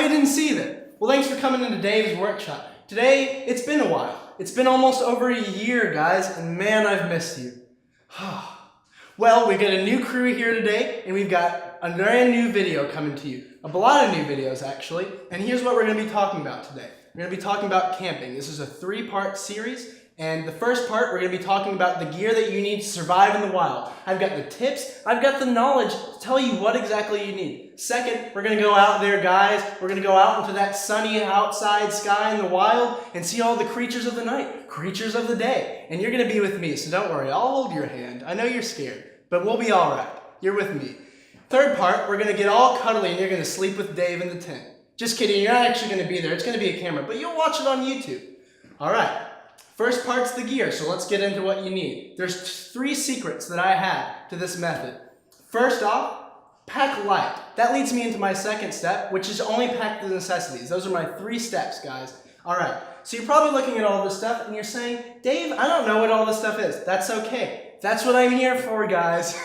you didn't see that. Well, thanks for coming into Dave's workshop. Today, it's been a while. It's been almost over a year, guys, and man, I've missed you. Well, we've got a new crew here today, and we've got a brand new video coming to you. A lot of new videos, actually, and here's what we're going to be talking about today. We're going to be talking about camping. This is a 3-part series, and the first part, we're going to be talking about the gear that you need to survive in the wild. I've got the tips, I've got the knowledge to tell you what exactly you need. Second, we're going to go out there, guys. We're going to go out into that sunny outside sky in the wild and see all the creatures of the night, creatures of the day. And you're going to be with me, so don't worry. I'll hold your hand. I know you're scared, but we'll be all right. You're with me. Third part, we're going to get all cuddly and you're going to sleep with Dave in the tent. Just kidding, you're not actually going to be there. It's going to be a camera, but you'll watch it on YouTube. All right. First part's the gear, so let's get into what you need. There's 3 secrets that I have to this method. First off, pack light. That leads me into my second step, which is only pack the necessities. Those are my 3 steps, guys. All right, so you're probably looking at all this stuff and you're saying, Dave, I don't know what all this stuff is. That's okay. That's what I'm here for, guys.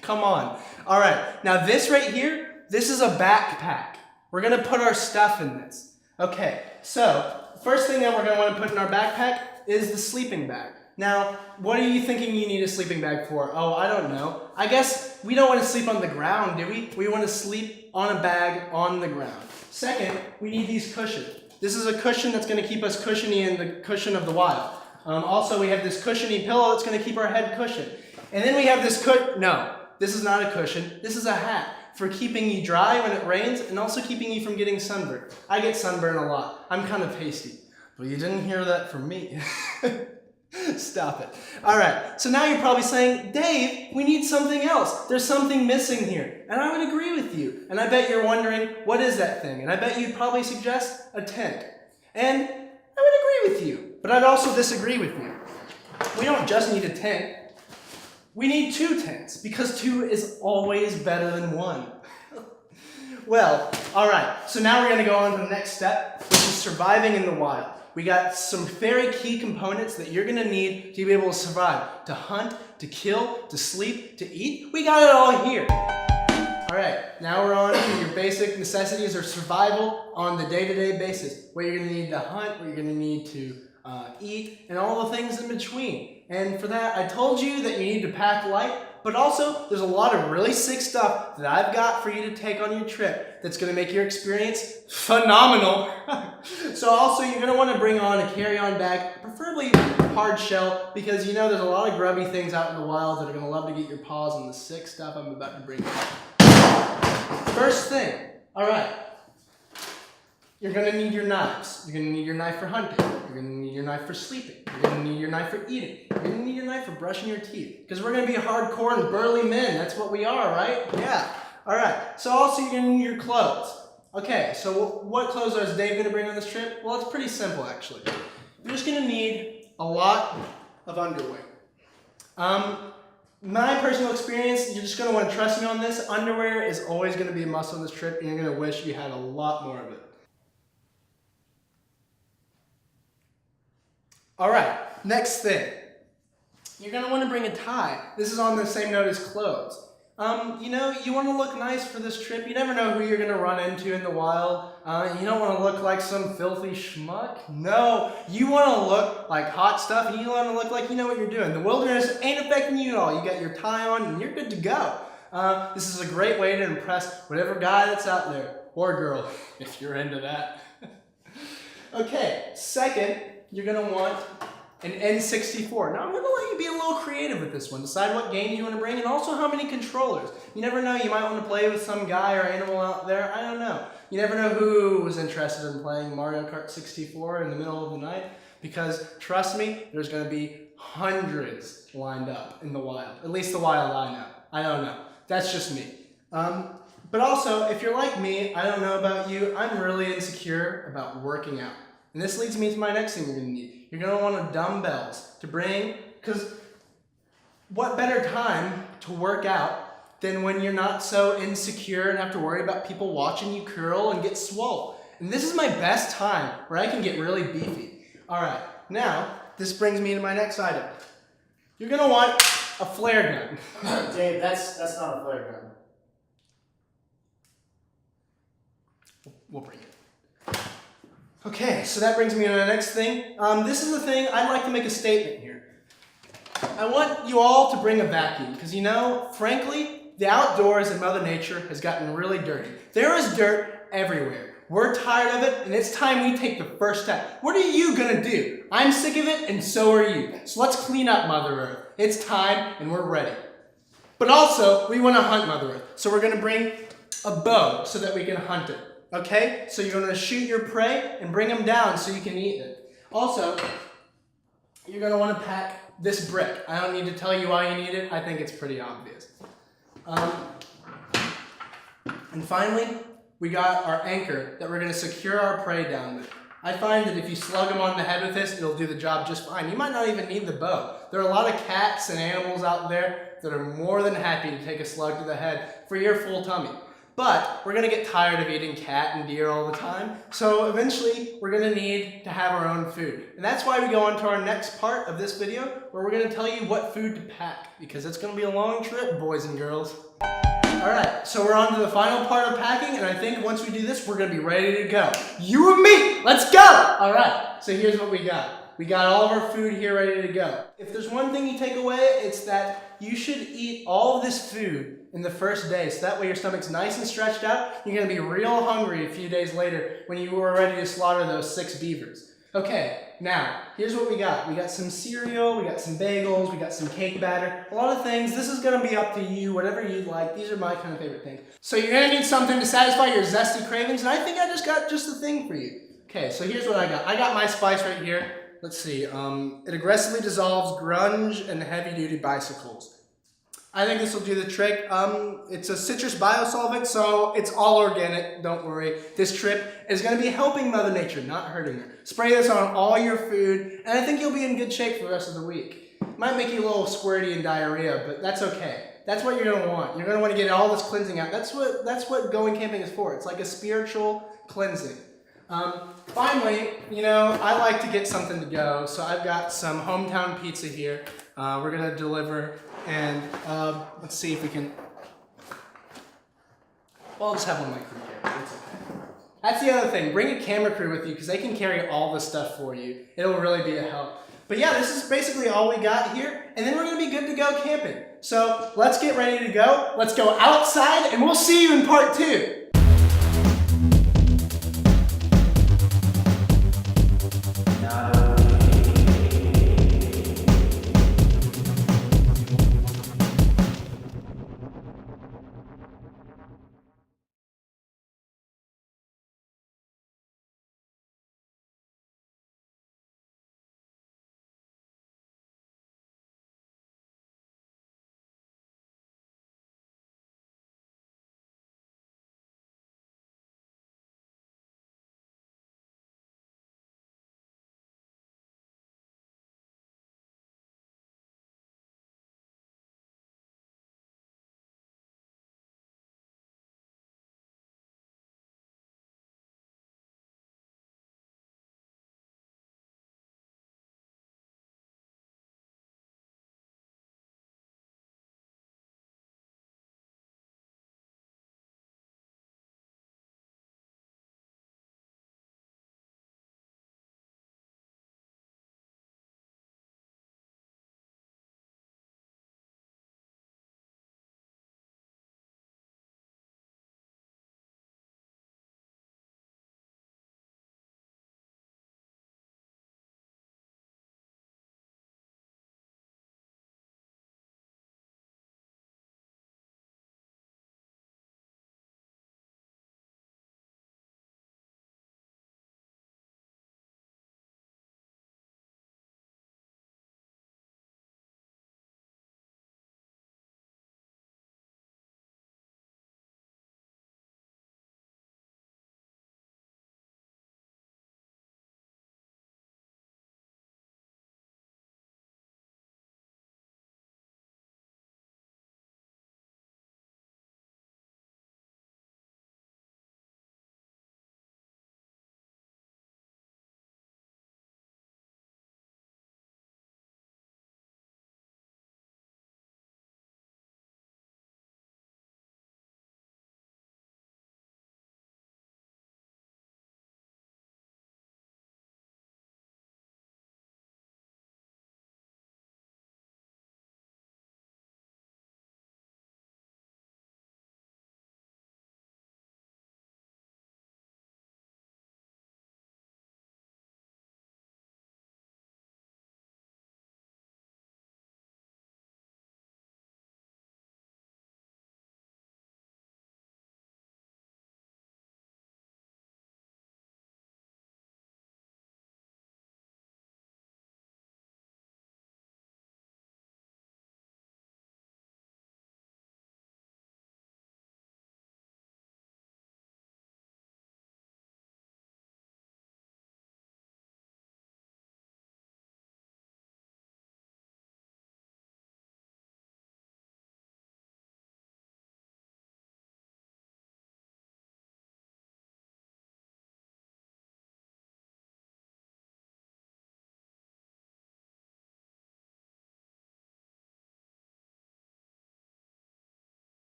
Come on. All right, now this right here, this is a backpack. We're gonna put our stuff in this. Okay, so first thing that we're going to want to put in our backpack is the sleeping bag. Now, what are you thinking you need a sleeping bag for? Oh, I don't know. I guess we don't want to sleep on the ground, do we? We want to sleep on a bag on the ground. Second, we need these cushions. This is a cushion that's going to keep us cushiony in the cushion of the wild. Also, we have this cushiony pillow that's going to keep our head cushioned. And then we have this no, this is not a cushion. This is a hat for keeping you dry when it rains and also keeping you from getting sunburned. I get sunburned a lot. I'm kind of pasty. Well, you didn't hear that from me. Stop it. All right, so now you're probably saying, Dave, we need something else. There's something missing here. And I would agree with you. And I bet you're wondering, what is that thing? And I bet you'd probably suggest a tent. And I would agree with you, but I'd also disagree with you. We don't just need a tent. We need 2 tents, because 2 is always better than 1. Well, all right, so now we're going to go on to the next step, which is surviving in the wild. We got some very key components that you're going to need to be able to survive, to hunt, to kill, to sleep, to eat. We got it all here. All right, now we're on to your basic necessities or survival on the day-to-day basis, what you're going to need to hunt, what you're going to need to eat, and all the things in between. And for that, I told you that you need to pack light, but also there's a lot of really sick stuff that I've got for you to take on your trip that's going to make your experience phenomenal. So also you're going to want to bring on a carry-on bag, preferably hard shell, because you know there's a lot of grubby things out in the wild that are going to love to get your paws on the sick stuff I'm about to bring you. First thing, all right. You're going to need your knives. You're going to need your knife for hunting. You're going to need your knife for sleeping. You're going to need your knife for eating. You're going to need your knife for brushing your teeth. Because we're going to be hardcore and burly men. That's what we are, right? Yeah. All right. So also you're going to need your clothes. Okay, so what clothes is Dave going to bring on this trip? Well, it's pretty simple, actually. You're just going to need a lot of underwear. My personal experience, you're just going to want to trust me on this. Underwear is always going to be a must on this trip, and you're going to wish you had a lot more of it. All right, next thing. You're going to want to bring a tie. This is on the same note as clothes. You know, you want to look nice for this trip. You never know who you're going to run into in the wild. You don't want to look like some filthy schmuck. No, you want to look like hot stuff, and you want to look like you know what you're doing. The wilderness ain't affecting you at all. You got your tie on, and you're good to go. This is a great way to impress whatever guy that's out there, or girl, if you're into that. Okay, second, you're going to want an N64. Now I'm going to let you be a little creative with this one. Decide what games you want to bring and also how many controllers. You never know, you might want to play with some guy or animal out there. I don't know. You never know who was interested in playing Mario Kart 64 in the middle of the night, because trust me, there's going to be hundreds lined up in the wild. At least the wild I know. I don't know. That's just me. But also, if you're like me, I don't know about you, I'm really insecure about working out. And this leads me to my next thing you're going to need. You're going to want dumbbells to bring, because what better time to work out than when you're not so insecure and have to worry about people watching you curl and get swole. And this is my best time where I can get really beefy. All right, now this brings me to my next item. You're going to want a flare gun. Dave, that's not a flare gun. we'll bring it. Okay, so that brings me to the next thing. This is the thing, I'd like to make a statement here. I want you all to bring a vacuum, because you know, frankly, the outdoors and Mother Nature has gotten really dirty. There is dirt everywhere. We're tired of it, and it's time we take the first step. What are you gonna do? I'm sick of it, and so are you. So let's clean up Mother Earth. It's time, and we're ready. But also, we wanna hunt Mother Earth. So we're gonna bring a bow so that we can hunt it. Okay? So you're gonna shoot your prey and bring them down so you can eat it. Also, you're gonna wanna pack this brick. I don't need to tell you why you need it. I think it's pretty obvious. And finally, we got our anchor that we're going to secure our prey down with. I find that if you slug them on the head with this, it'll do the job just fine. You might not even need the bow. There are a lot of cats and animals out there that are more than happy to take a slug to the head for your full tummy. But we're going to get tired of eating cat and deer all the time, so eventually we're going to need to have our own food. And that's why we go on to our next part of this video, where we're going to tell you what food to pack, because it's going to be a long trip, boys and girls. Alright, so we're on to the final part of packing, and I think once we do this, we're going to be ready to go. You and me, let's go! Alright, so here's what we got. We got all of our food here ready to go. If there's one thing you take away, it's that you should eat all of this food in the first day, so that way your stomach's nice and stretched out. You're going to be real hungry a few days later when you were ready to slaughter those 6 beavers. Okay, now, here's what we got. We got some cereal, we got some bagels, we got some cake batter, a lot of things. This is going to be up to you, whatever you like. These are my kind of favorite things. So you're going to need something to satisfy your zesty cravings, and I think I just got just the thing for you. Okay, so here's what I got. I got my spice right here. Let's see, it aggressively dissolves grunge and heavy-duty bicycles. I think this will do the trick. It's a citrus biosolvent, so it's all organic, don't worry. This trip is going to be helping Mother Nature, not hurting her. Spray this on all your food, and I think you'll be in good shape for the rest of the week. Might make you a little squirty and diarrhea, but that's okay. That's what you're going to want. You're going to want to get all this cleansing out. That's what going camping is for. It's like a spiritual cleansing. Finally, you know, I like to get something to go, so I've got some hometown pizza here. We're going to deliver, and let's see if we can, well, I'll just have one of my crew carry. It's okay. That's the other thing. Bring a camera crew with you, because they can carry all the stuff for you. It'll really be a help. But yeah, this is basically all we got here, and then we're going to be good to go camping. So let's get ready to go. Let's go outside, and we'll see you in part 2.